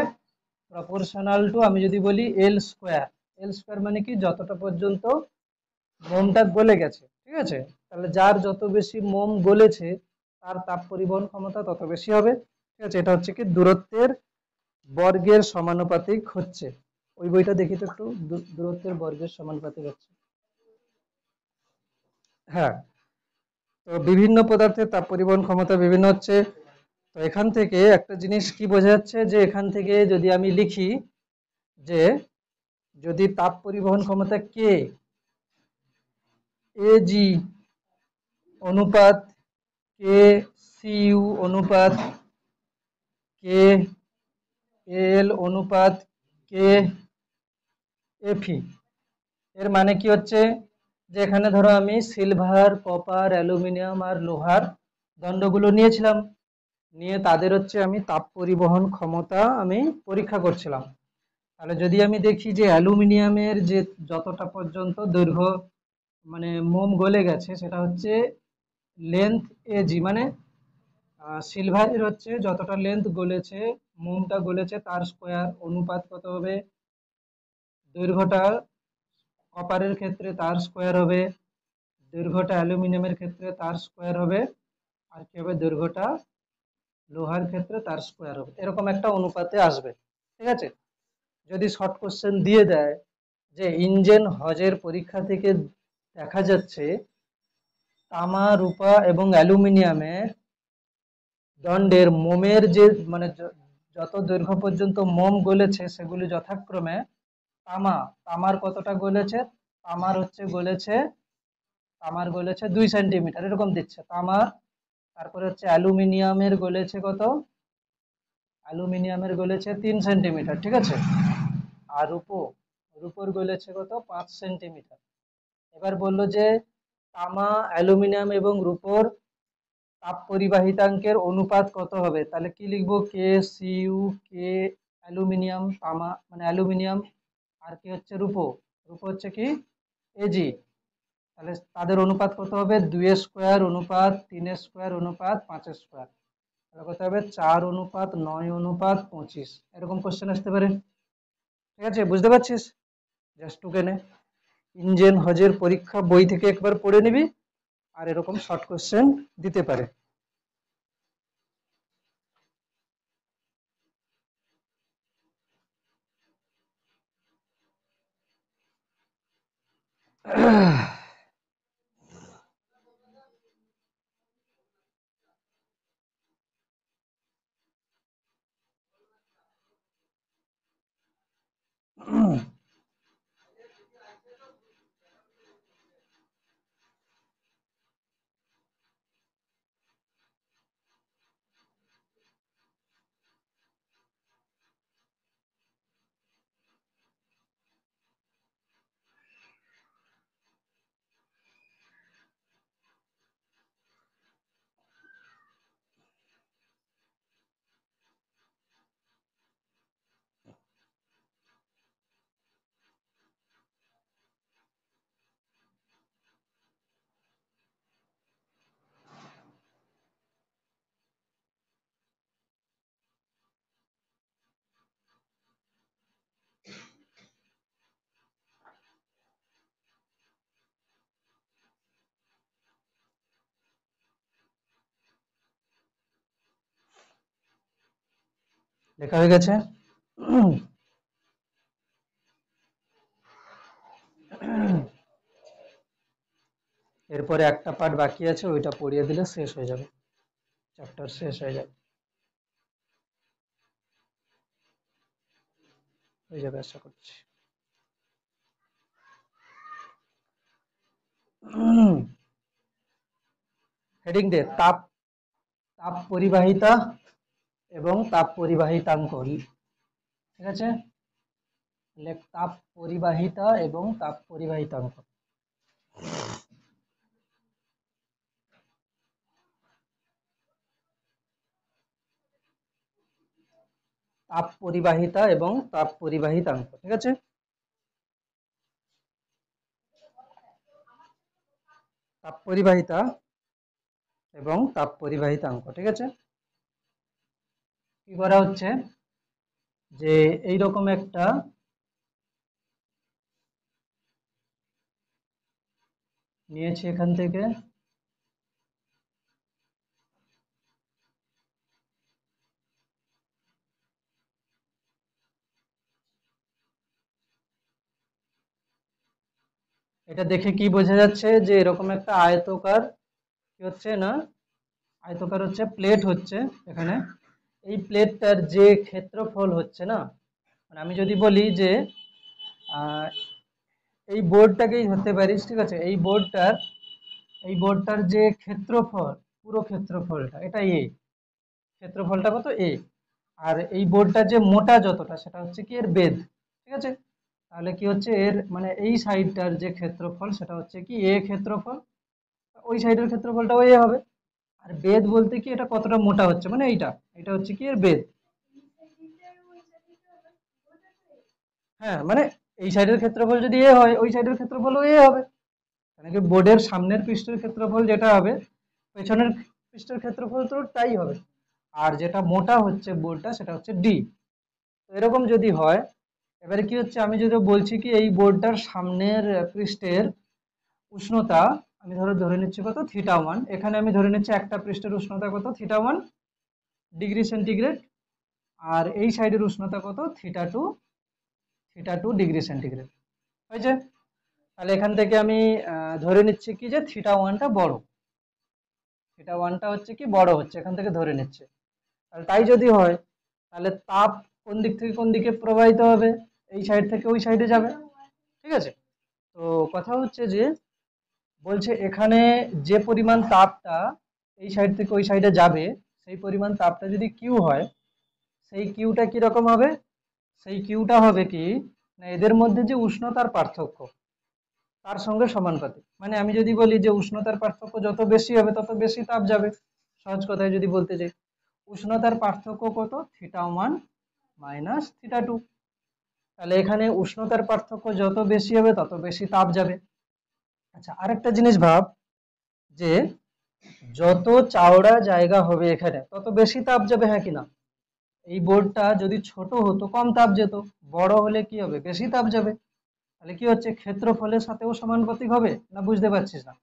প্রপোর্শনাল টু আমি যদি বলি এল স্কোয়ার। এল স্কোয়ার মানে কি যতটা পর্যন্ত মোমটা গলে গেছে, ঠিক আছে। তাহলে যার যত বেশি মোম গলেছে তার তাপ পরিবহন ক্ষমতা তত বেশি হবে, ঠিক আছে। এটা হচ্ছে কি দূরত্বের বর্গের সমানুপাতিক হচ্ছে। ওই বইটা দেখি তো একটু, দূরত্বের বর্গের সমানুপাতিক হচ্ছে। হ্যাঁ, তো বিভিন্ন পদার্থের তাপ পরিবহন ক্ষমতা বিভিন্ন হচ্ছে। তো এখান থেকে একটা জিনিস কি বোঝা যাচ্ছে যে এখান থেকে যদি আমি লিখি যে যদি তাপ পরিবহন ক্ষমতা কে এজি অনুপাত কে সিইউ অনুপাত কে এল অনুপাত কে এফই, এর মানে কি হচ্ছে যে এখানে ধরো আমি সিলভার, কপার, অ্যালুমিনিয়াম আর লোহার দণ্ডগুলো নিয়েছিলাম, নিয়ে তাদের হচ্ছে আমি তাপ পরিবহন ক্ষমতা আমি পরীক্ষা করছিলাম। তাহলে যদি আমি দেখি যে অ্যালুমিনিয়ামের যে যতটা পর্যন্ত দৈর্ঘ্য মানে মোম গলে গেছে সেটা হচ্ছে লেন্থ এজি, মানে সিলভারের হচ্ছে যতটা লেন্থ গলেছে, মোমটা গলেছে তার স্কোয়ার অনুপাত কত হবে, দৈর্ঘ্যটা কপারের ক্ষেত্রে তার স্কোয়ার হবে, দৈর্ঘ্যটা অ্যালুমিনিয়ামের ক্ষেত্রে তার স্কোয়ার হবে, আর কি হবে দৈর্ঘ্যটা লোহার ক্ষেত্রে তার স্কোয়ার হবে, এরকম একটা অনুপাতে আসবে। ঠিক আছে, যদি শর্ট কোশ্চেন দিয়ে দেয় যে ইঞ্জেন হজের পরীক্ষা থেকে দেখা যাচ্ছে তামা, রূপা এবং অ্যালুমিনিয়ামের দণ্ডের মোমের যে মানে যত দৈর্ঘ্য পর্যন্ত মোম গলেছে সেগুলি যথাক্রমে তামার কতটা গলেছে, তামার হচ্ছে গলেছে তামার গলেছে 2 সেন্টিমিটার এরকম দিচ্ছে তামার। তারপরে হচ্ছে অ্যালুমিনিয়ামের গলেছে কত, অ্যালুমিনিয়ামের গলেছে 3 সেন্টিমিটার। ঠিক আছে, আর রূপোর গলেছে কত 5 সেন্টিমিটার। এবার বললো যে তামা, অ্যালুমিনিয়াম এবং রূপোর তাপ পরিবাহিতাঙ্কের অনুপাত কত হবে, তাহলে কি লিখবো কে সিইউ কে অ্যালুমিনিয়াম তামা মানে অ্যালুমিনিয়াম আর কি হচ্ছে রূপো, রূপো হচ্ছে কি এজি, তাহলে তাদের অনুপাত কত হবে 2 স্কোয়ার অনুপাত 3 স্কোয়ার অনুপাত 5 স্কোয়ার, তাহলে কত হবে 4:9:25 এরকম কোশ্চেন আসতে পারে। ঠিক আছে, বুঝতে পারছিস? জাস্ট টুকে নে, ইঞ্জেন হজের পরীক্ষা বই থেকে একবার পড়ে নিবি, আর এরকম শর্ট কোশ্চেন দিতে পারে। লেখা হয়ে গেছে। এরপরে একটা পার্ট বাকি আছে, ওইটা পড়িয়ে দিলে শেষ হয়ে যাবে, চ্যাপ্টার শেষ হয়ে যাবে, হয়ে যাবে আশা করছি। হেডিং দে তাপ, তাপ পরিবাহিতা এবং তাপ পরিবাহিতাঙ্ক। ঠিক আছে, লেখ তাপ পরিবাহিতা এবং তাপ পরিবাহিতাঙ্ক। তাপ পরিবাহিতা এবং তাপ পরিবাহিতাঙ্ক। ঠিক আছে, তাপ পরিবাহিতা এবং তাপ পরিবাহিতাঙ্ক। ঠিক আছে, কি করা হচ্ছে যে এইরকম একটা নিয়েছি এখান থেকে, এটা দেখে কি বোঝা যাচ্ছে যে এরকম একটা আয়তকার কি হচ্ছে না, আয়তকার হচ্ছে প্লেট হচ্ছে এখানে, এই প্লেটটার যে ক্ষেত্রফল হচ্ছে না, মানে আমি যদি বলি যে আহ, এই বোর্ডটাকেই ধরতে পারিস, ঠিক আছে, এই বোর্ডটার যে ক্ষেত্রফল, পুরো ক্ষেত্রফলটা এটা এ, ক্ষেত্রফলটা কত এ, আর এই বোর্ডটার যে মোটা যতটা সেটা হচ্ছে কি এর বেধ, ঠিক আছে। তাহলে কি হচ্ছে এর মানে এই সাইডটার যে ক্ষেত্রফল সেটা হচ্ছে কি এ ক্ষেত্রফল, ওই সাইডের ক্ষেত্রফলটাও এ হবে। আর বেধ বলতে কি এটা কতটা মোটা হচ্ছে, মানে এইটা, এটা হচ্ছে কি এর বেধ। হ্যাঁ মানে এই সাইডের ক্ষেত্রফল যদি এ হয়, ওই সাইডের ক্ষেত্রফলও এ হবে। মানে কি বোর্ডের সামনের পৃষ্ঠের ক্ষেত্রফল যেটা হবে, পেছনের পৃষ্ঠের ক্ষেত্রফল তো তাই হবে। আর যেটা মোটা হচ্ছে বোর্ডটা সেটা হচ্ছে ডি। তো এরকম যদি হয়, এবারে কি হচ্ছে আমি যদি বলছি কি এই বোর্ডটার সামনের পৃষ্ঠের উষ্ণতা আমি ধরে নিচ্ছি কত থিটা 1, এখানে আমি ধরে নিচ্ছি একটা পৃষ্ঠের উষ্ণতা কত থিটা 1 ডিগ্রি সেন্টিগ্রেড, আর এই সাইডের উষ্ণতা কত থিটা টু ডিগ্রি সেন্টিগ্রেড হয়েছে। তাহলে এখান থেকে আমি ধরে নিচ্ছি কি যে থিটা 1টা বড়, থিটা 1টা হচ্ছে কি বড় হচ্ছে, এখান থেকে ধরে নিচ্ছে। তাহলে তাই যদি হয়, তাহলে তাপ কোন দিক থেকে কোন দিকে প্রবাহিত হবে, এই সাইড থেকে ওই সাইডে যাবে, ঠিক আছে। তো কথা হচ্ছে যে বলছে এখানে যে পরিমাণ তাপটা এই সাইড থেকে ওই সাইডে যাবে, সেই পরিমাণ তাপটা যদি কিউ হয়, সেই কিউটা কি রকম হবে, সেই কিউটা হবে কি না এদের মধ্যে যে উষ্ণতার পার্থক্য তার সঙ্গে সমানুপাতিক। মানে আমি যদি বলি যে উষ্ণতার পার্থক্য যত বেশি হবে তত বেশি তাপ যাবে, সহজ কথায় যদি বলতে চাই, উষ্ণতার পার্থক্য কত থিটা 1 - থিটা 2, তাহলে এখানে উষ্ণতার পার্থক্য যত বেশি হবে তত বেশি তাপ যাবে। আচ্ছা আরেকটা জিনিস ভাব, যে যত চওড়া জায়গা হবে এখানে তত বেশি তাপ যাবে, হ্যাঁ কি না। এই বোর্ডটা যদি ছোট হতো কম তাপ যেত, বড় হলে কি হবে বেশি তাপ যাবে। তাহলে কি হচ্ছে ক্ষেত্রফলের সাথেও সমানুপাতিক হবে না, বুঝতে পারছিস না,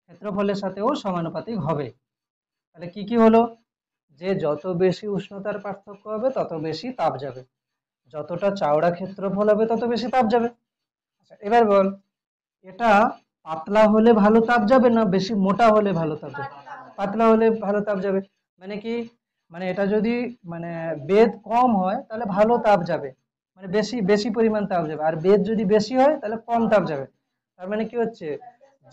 ক্ষেত্রফলের সাথেও সমানুপাতিক হবে। তাহলে কি কি হলো, যে যত বেশি উষ্ণতার পার্থক্য হবে তত বেশি তাপ যাবে, যতটা চওড়া ক্ষেত্রফল হবে তত বেশি তাপ যাবে। আচ্ছা এবার বল, এটা পাতলা হলে ভালো তাপ যাবে না বেশি মোটা হলে ভালো তাপ যাবে, পাতলা হলে ভালো তাপ যাবে। মানে কি, মানে এটা যদি মানে বেধ কম হয় তাহলে ভালো তাপ যাবে, মানে বেশি বেশি পরিমাণ তাপ যাবে, আর বেধ যদি বেশি হয় তাহলে কম তাপ যাবে। তার মানে কি হচ্ছে,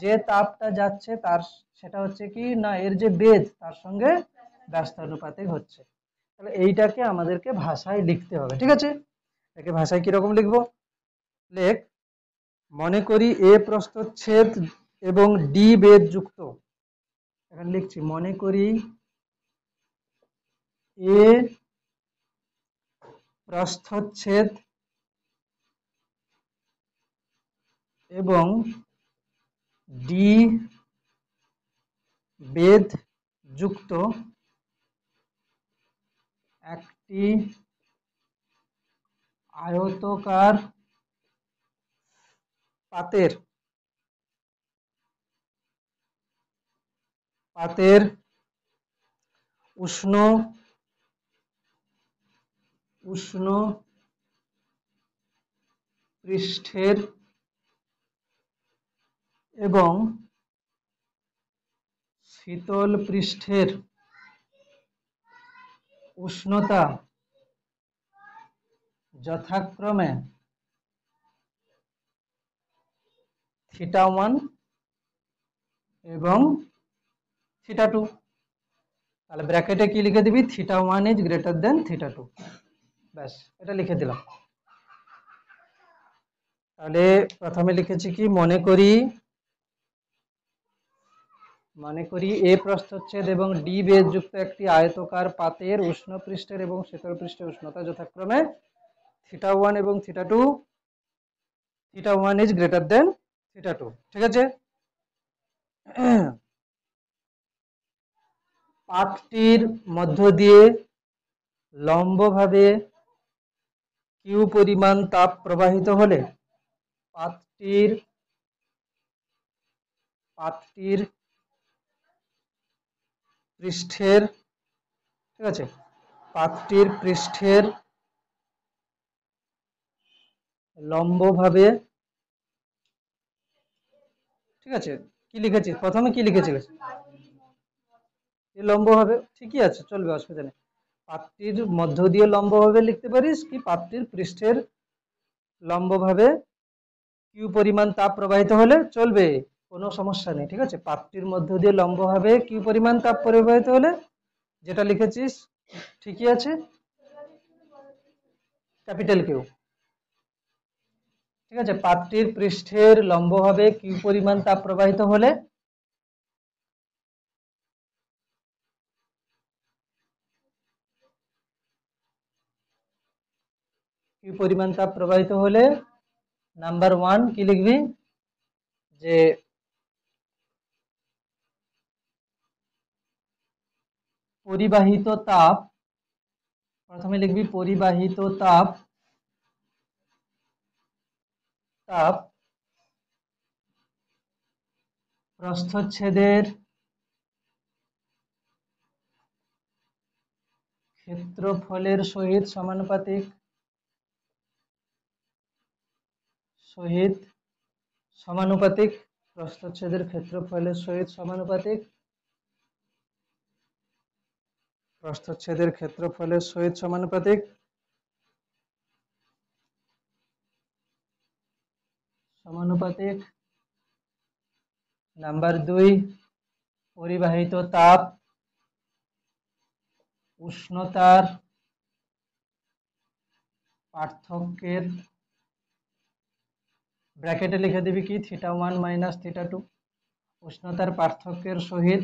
যে তাপটা যাচ্ছে তার সেটা হচ্ছে কি না এর যে বেধ তার সঙ্গে ব্যস্তানুপাতিক হচ্ছে। তাহলে এইটাকে আমাদেরকে ভাষায় লিখতে হবে, ঠিক আছে। একে ভাষায় কিরকম লিখবো, লেখ, মনে করি এ প্রস্থচ্ছেদ এবং ডি বেধ যুক্ত, এখানে লিখছি মনে করি এ প্রস্থচ্ছেদ এবং ডি বেধ যুক্ত একটি আয়তকার পাতের পাতের উষ্ণ উষ্ণ পৃষ্ঠের এবং শীতল পৃষ্ঠের উষ্ণতা যথাক্রমে থিটা 1 এবং থিটা 2। তাহলে ব্র্যাকেটে কি লিখে দিবি, থিটা 1 > থিটা 2, ব্যাস এটা লিখে দিলাম। তাহলে প্রথমে লিখেছি কি মনে করি এ প্রস্থচ্ছেদ এবং ডি বেধ যুক্ত একটি আয়তকার পাতের উষ্ণ পৃষ্ঠের এবং শীতল পৃষ্ঠের উষ্ণতা যথাক্রমে থিটা 1 এবং থিটা 2, থিটা 1 > থিটা 2, ঠিক আছে। পাতটির মধ্য দিয়ে লম্বভাবে কিউ পরিমাণ তাপ প্রবাহিত হলে পাতটির পাতটির পৃষ্ঠের, ঠিক আছে, পাতটির পৃষ্ঠের লম্বভাবে, ঠিক আছে, কি লিখেছিস প্রথমে কি লিখেছিলিস, লম্ব হবে, ঠিকই আছে, চলবে, অসুবিধা নেই। পাতটির মধ্য দিয়ে লম্বভাবে লিখতে পারিস, কি পাতটির পৃষ্ঠের লম্বভাবে কিউ পরিমাণ তাপ প্রবাহিত হলে চলবে, কোনো সমস্যা নেই, ঠিক আছে। পাতটির মধ্য দিয়ে লম্বভাবে কিউ পরিমাণ তাপ প্রবাহিত হলে, যেটা লিখেছিস ঠিকই আছে, ক্যাপিটাল কিউ, ঠিক আছে। পাতটির পৃষ্ঠের লম্বভাবে কিউ পরিমাণ তাপ প্রবাহিত হলে, কিউ পরিমাণ তাপ প্রবাহিত হলে নাম্বার 1 কি লিখবি, যে পরিবাহিত তাপ, প্রথমে লিখবি পরিবাহিত তাপ, তাপ প্রস্থচ্ছেদের ক্ষেত্রফলের সহিত সমানুপাতিক, সহিত সমানুপাতিক, প্রস্থচ্ছেদের ক্ষেত্রফলের সহিত সমানুপাতিক, প্রস্থচ্ছেদের ক্ষেত্রফলের সহিত সমানুপাতিক, সমানুপাতিক। নাম্বার 2 পরিবাহিত তাপ উষ্ণতার পার্থক্যের, ব্র্যাকেটে লিখে দিবি কি θ1 - θ2, উষ্ণতার পার্থক্যের সহিত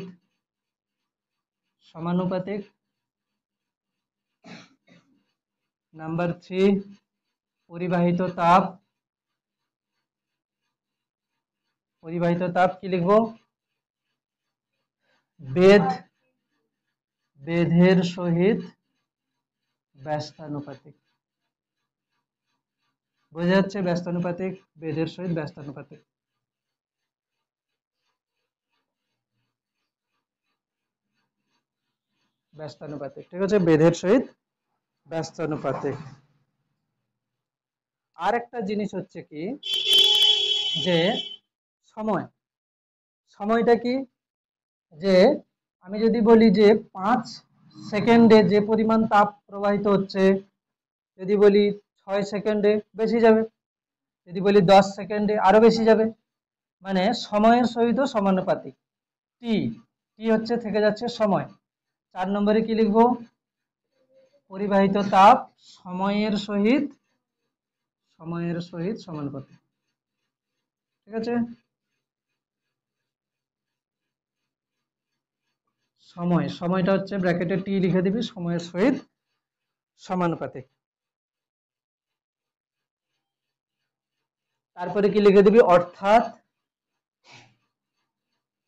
সমানুপাতিক। নাম্বার 3 পরিবাহিত তাপ, পরিবাহিত তাপ কি লিখবো, বেধ, বেধের সহিত ব্যস্তানুপাতিক, বোঝা যাচ্ছে, ব্যস্তানুপাতিক, বেধের সহিত ব্যস্তানুপাতিক। ব্যস্তানুপাতিক, ঠিক আছে, বেধের সহিত ব্যস্তানুপাতিক। আর একটা জিনিস হচ্ছে কি, যে সময়, সময়টা কি, যে আমি যদি বলি যে 5 সেকেন্ডে যে পরিমাণ তাপ প্রবাহিত হচ্ছে, যদি বলি 6 সেকেন্ডে বেশি যাবে, যদি বলি 10 সেকেন্ডে আরো বেশি যাবে, মানে সময়ের সহিত সমানুপাতিক। টি, টি হচ্ছে থেকে যাচ্ছে সময়। 4 নম্বরে কি লিখবো, পরিবাহিত তাপ সময়ের সহিত, সময়ের সহিত সমানুপাতিক, ঠিক আছে। সময়, সময়টা হচ্ছে ব্র্যাকেটে টি লিখে দিবি, সময়ের সহিত সমানুপাতিক। তারপরে কি লিখে দিবি, অর্থাৎ,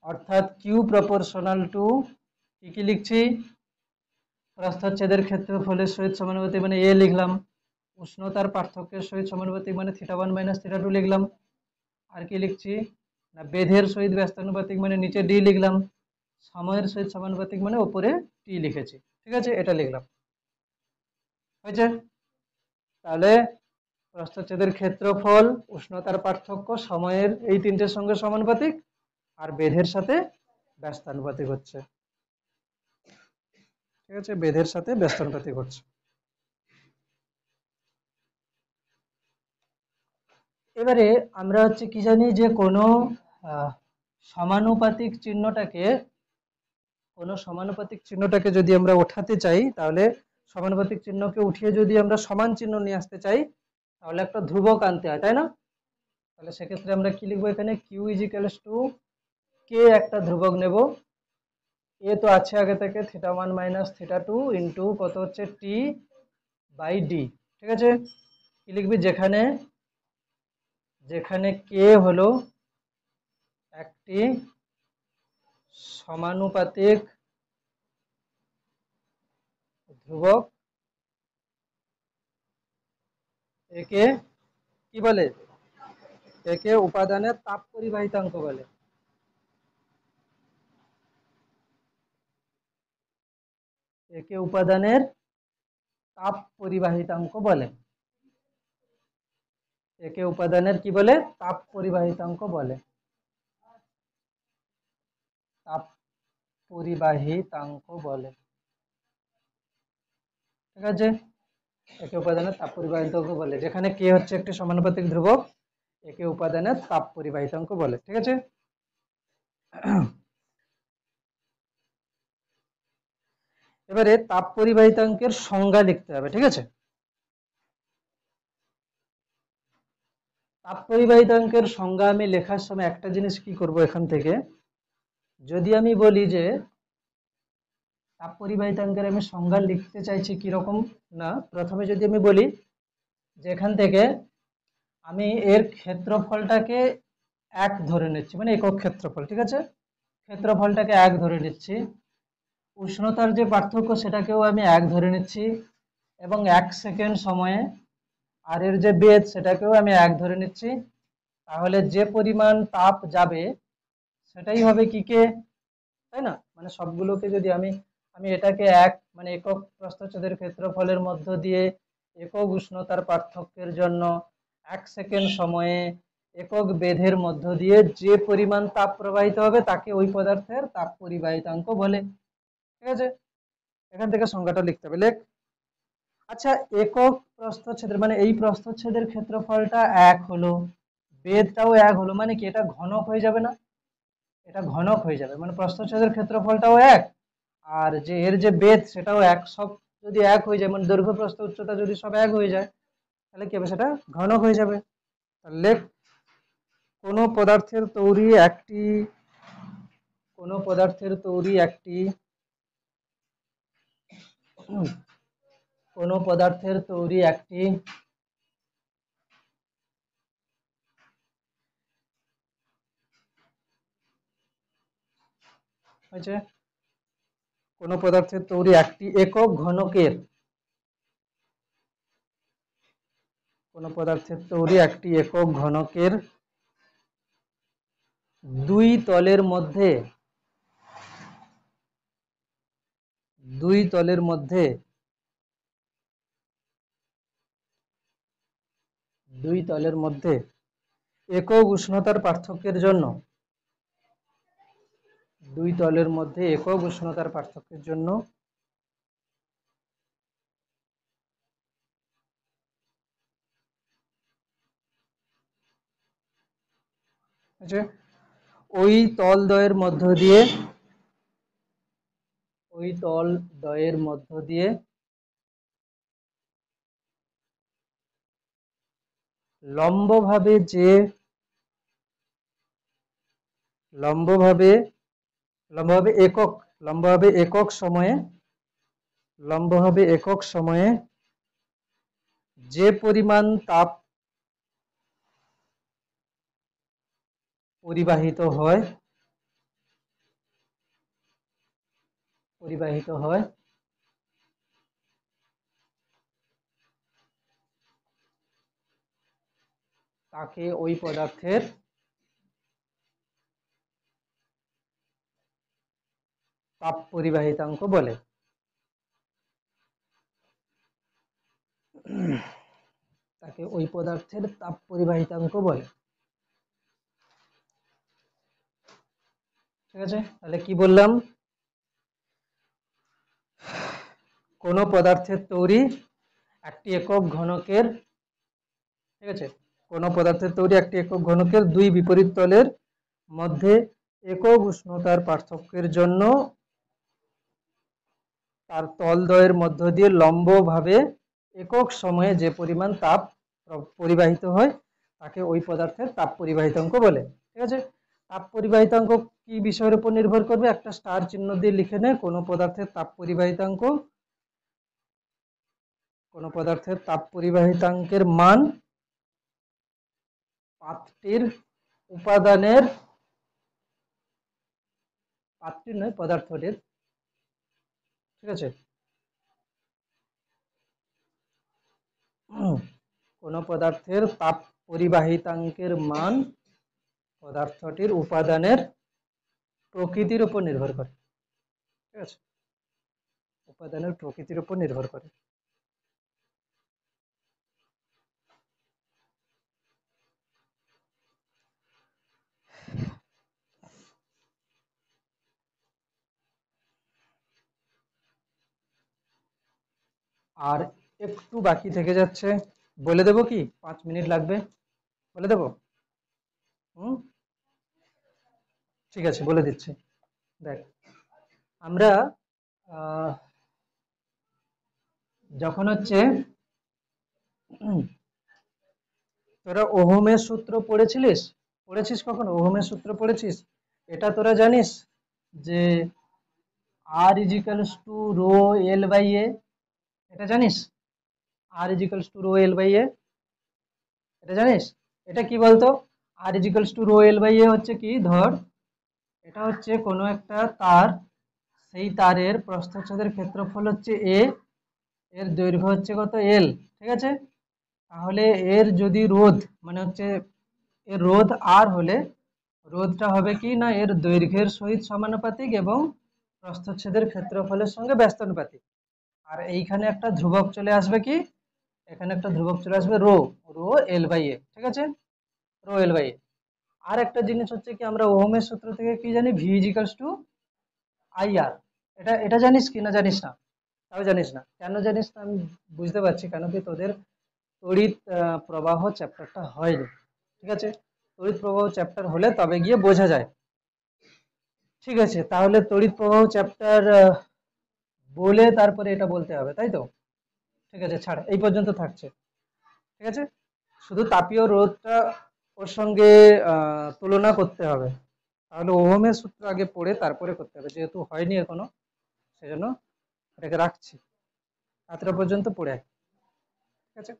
অর্থাৎ কিউ প্রপোর্শনাল টু, কি কি লিখছি, প্রস্থচ্ছেদের ক্ষেত্রফলের সহিত সমানুপাতিক মানে এ লিখলাম, উষ্ণতার পার্থক্যের সহিত সমানুপাতিক মানে θ1 - θ2 লিখলাম, আর কি লিখছি না, বেধের সহিত ব্যস্তানুপাতিক মানে নিচে ডি লিখলাম, সময়ের সহিত সমানুপাতিক মানে উপরে টি লিখেছি, ঠিক আছে, এটা লিখলাম, হয়েছে। তাহলে প্রস্থচ্ছেদের ক্ষেত্রফল, উষ্ণতার পার্থক্য, সময়ের, এই তিনটের সঙ্গে সমানুপাতিক, আর বেধের সাথে ব্যস্তানুপাতিক হচ্ছে, ঠিক আছে, বেধের সাথে ব্যস্তানুপাতিক হচ্ছে। এবারে আমরা হচ্ছে কি জানি, যে কোনো সমানুপাতিক চিহ্নটাকে, কোনো সমানুপাতিক চিহ্নটাকে যদি আমরা ওঠাতে চাই, তাহলে সমানুপাতিক চিহ্নকে উঠিয়ে যদি আমরা সমান চিহ্ন নিয়ে আসতে চাই, তাহলে একটা ধ্রুবক আনতে হয়, তাই না। তাহলে সেক্ষেত্রে আমরা কি লিখবো, এখানে কিউ ইজিক্যালস টু কে, একটা ধ্রুবক নেব, এ তো আছে আগে থেকে, θ1 - θ2 ইন্টু কত হচ্ছে টি বাই ডি, ঠিক আছে। কি লিখবি, যেখানে, যেখানে কে হলো একটি সমানুপাতিক ধ্রুবক, একে কি বলে, একে উপাদানের তাপ পরিবাহিতাঙ্ক বলে, একে উপাদানের তাপ পরিবাহিতাঙ্ক বলে, একে উপাদানের কি বলে, তাপ পরিবাহিতাঙ্ক বলে, তাপ পরিবাহিতাঙ্ক বলে। ঠিক আছে, একে উপাদানের তাপ পরিবাহিতাঙ্ক বলে, যেখানে কে হচ্ছে একটি সমানুপাতিক ধ্রুবক, একে উপাদানের তাপ পরিবাহিতাঙ্ক বলে। ঠিক আছে, এবারে তাপ পরিবাহিতাঙ্কের সংজ্ঞা লিখতে হবে। ঠিক আছে, তাপ পরিবাহিতাঙ্কের সংজ্ঞা আমি লেখার সময় একটা জিনিস কি করব, এখান থেকে যদি আমি বলি যে তাপ পরিবাহিতাঙ্কের আমি সংজ্ঞা লিখতে চাইছি কিরকম, না প্রথমে যদি আমি বলি যে এখান থেকে আমি এর ক্ষেত্রফলটাকে এক ধরে নিচ্ছি, মানে একক ক্ষেত্রফল। ঠিক আছে, ক্ষেত্রফলটাকে এক ধরে নিচ্ছি, উষ্ণতার যে পার্থক্য সেটাকেও আমি এক ধরে নিচ্ছি, এবং 1 সেকেন্ড সময়ে আর এর যে বেধ সেটাকেও আমি এক ধরে নিচ্ছি। তাহলে যে পরিমাণ তাপ যাবে সেটাই হবে কি কে, তাই না? মানে সবগুলোকে যদি আমি আমি এটাকে এক মানে একক প্রস্থচ্ছেদের ক্ষেত্রফলের মধ্য দিয়ে একক উষ্ণতার পার্থক্যের জন্য 1 সেকেন্ড সময়ে একক বেধের মধ্য দিয়ে যে পরিমাণ তাপ প্রবাহিত হবে তাকে ওই পদার্থের তাপ পরিবাহিতাঙ্ক বলে। ঠিক আছে, এখান থেকে সংজ্ঞাটা লিখতে হবে, লেখ। আচ্ছা, একক প্রস্থচ্ছেদের মানে এই প্রস্থচ্ছেদের ক্ষেত্রফলটা এক হলো, বেধটাও এক হলো, মানে কি এটা ঘনক হয়ে যাবে না? এটা ঘনক হয়ে যাবে, মানে প্রস্থচ্ছেদের ক্ষেত্রফলটাও এক, আর যে এর যে বেধ সেটাও এক, সব যদি এক হয়ে যায়, মানে দৈর্ঘ্য প্রস্থ উচ্চতা যদি সব এক হয়ে যায়, তাহলে কি হবে, সেটা ঘনক হয়ে যাবে। তাহলে কোনো পদার্থের তৈরি একটি কোনো পদার্থের তৈরি একটি কোনো পদার্থের তৈরি একটি হয়েছে, কোনো পদার্থের তৈরি একটি একক ঘনকের, কোনো পদার্থের তৈরি একটি একক ঘনকের দুই তলের মধ্যে দুই তলের মধ্যে দুই তলের মধ্যে একক উষ্ণতার পার্থক্যের জন্য দুই তলের মধ্যে একক উষ্ণতার পার্থক্যের জন্য আচ্ছা, ওই তলদ্বয়ের মধ্য দিয়ে ওই তলদ্বয়ের মধ্য দিয়ে লম্বভাবে যে লম্বভাবে লম্বভাবে একক লম্বভাবে একক সময়ে লম্বভাবে একক সময়ে যে পরিমাণ তাপ পরিবাহিত হয় তাকে ওই পদার্থের তাপ পরিবাহিতাঙ্ক বলে। তাকে ওই পদার্থের তাপ পরিবাহিতাঙ্ক বলে। ঠিক আছে, তাহলে কি বললাম, কোন পদার্থের তৈরি একটি একক ঘনকের, ঠিক আছে, কোন পদার্থের তৈরি একটি একক ঘনকের দুই বিপরীত তলের মধ্যে একক উষ্ণতার পার্থক্যের জন্য তার তলদ্বয়ের মধ্য দিয়ে লম্বভাবে একক সময়ে যে পরিমাণ তাপ পরিবাহিত হয় তাকে ওই পদার্থের তাপ পরিবাহিতাঙ্ক বলে। ঠিক আছে, তাপ পরিবাহিতাঙ্ক কি বিষয়ের উপর নির্ভর করবে, একটা স্টার চিহ্ন দিয়ে লিখে নেয়, কোনো পদার্থের তাপ পরিবাহিতাঙ্কের মান পাত্রটির উপাদানের, পাত্রটির নয় পদার্থটির, ঠিক আছে, কোনো পদার্থের তাপ পরিবাহিতাঙ্কের মান পদার্থটির উপাদানের প্রকৃতির উপর নির্ভর করে। ঠিক আছে, উপাদানের প্রকৃতির উপর নির্ভর করে। আর একটু বাকি থেকে যাচ্ছে, বলে দেবো কি 5 মিনিট লাগবে, বলে দেবো? হুম, ঠিক আছে, বলে দিচ্ছি। দেখ, আমরা আহ, যখন হচ্ছে তোরা ওহমের সূত্র পড়েছিলিস, পড়েছিস কখনো ওহমের সূত্র পড়েছিস? এটা তোরা জানিস যে R equals to rho l by A, এটা জানিস? R equals to rho l by A, এটা জানিস? এটা কি বলতো? R equals to rho l by A হচ্ছে কি, ধর এটা হচ্ছে কোনো একটা তার, সেই তারের প্রস্থচ্ছেদের ক্ষেত্রফল হচ্ছে এ, এর দৈর্ঘ্য হচ্ছে কত, এল, ঠিক আছে? তাহলে এর যদি রোধ, মানে হচ্ছে এর রোধ আর হলে রোধটা হবে কি না, এর দৈর্ঘ্যের সহিত সমানুপাতিক এবং প্রস্থচ্ছেদের ক্ষেত্রফলের সঙ্গে ব্যস্তানুপাতিক। আর এইখানে একটা ধ্রুবক চলে আসবে কি, এখানে একটা ধ্রুবক চলে আসবে রো, রো এল বাই এ, ঠিক আছে? রো এল বাই এ। আর একটা জিনিস হচ্ছে কি, আমরা ওহমের সূত্র থেকে কি জানি, ভি ইজিক্যালস টু আই আর। এটা এটা জানিস কি না জানিস না? তাও জানিস না, কেন জানিস না আমি বুঝতে পারছি, কেন কি তোদের তড়িৎ প্রবাহ চ্যাপ্টারটা হয়নি, ঠিক আছে? তড়িৎ প্রবাহ চ্যাপ্টার হলে তবে গিয়ে বোঝা যায়। ঠিক আছে, তাহলে তড়িৎ প্রবাহ চ্যাপ্টার বলে তারপরে এটা বলতে হবে, তাই তো? ঠিক আছে, ছাড়, এই পর্যন্ত থাকছে, ঠিক আছে? শুধু তাপীয় রোধটা ওর সঙ্গে তুলনা করতে হবে, তাহলে ওহমের সূত্র আগে পড়ে তারপরে করতে হবে, যেহেতু হয়নি এখনো, সেজন্য এটাকে রাখছি, এতটা পর্যন্ত পড়ে আয়, ঠিক আছে?